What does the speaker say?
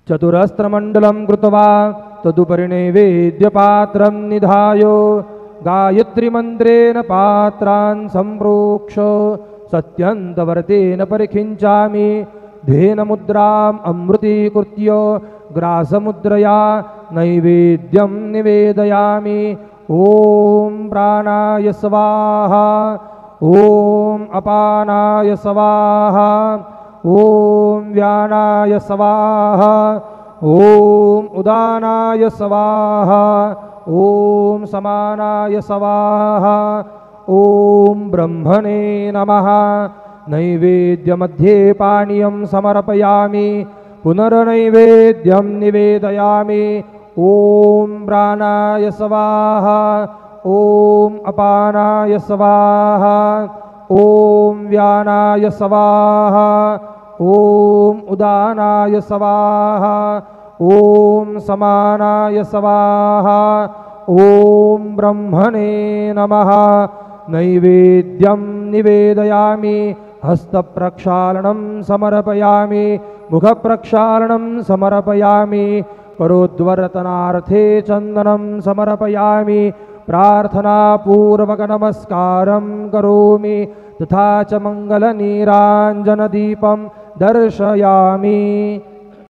चतुरस्त्रमण्डलं कृत्वा तदुपरि नैवेद्यपात्रं निधाय गायत्रीमन्त्रेण पात्रान् सम्प्रोक्ष सत्यन्तवर्तेन परिखिञ्चामि धेनमुद्राम् अमृतीकृत्य ग्रासमुद्रया नैवेद्यं निवेदयामि। ॐ प्राणाय स्वाहा ॐ अपानाय स्वाहा ॐ व्यानाय स्वाहा ॐ उदानाय स्वाहा ॐ समानाय स्वाहा ॐ ब्रह्मणे नमः। नैवेद्यमध्ये पानीयं समर्पयामि पुनर्नैवेद्यं निवेदयामि। ॐ प्राणाय स्वाहा ॐ अपानाय स्वाहा ॐ व्यानाय स्वाहा ॐ उदानाय स्वाहा ॐ समानाय स्वाहा ॐ ब्रह्मणे नमः। नैवेद्यं निवेदयामि हस्तप्रक्षालनं समर्पयामि मुखप्रक्षालनं समर्पयामि करोद्वर्तनार्थे चन्दनं समर्पयामि प्रार्थनापूर्वकनमस्कारं करोमि तथा च मङ्गलनीराञ्जनदीपं दर्शयामि।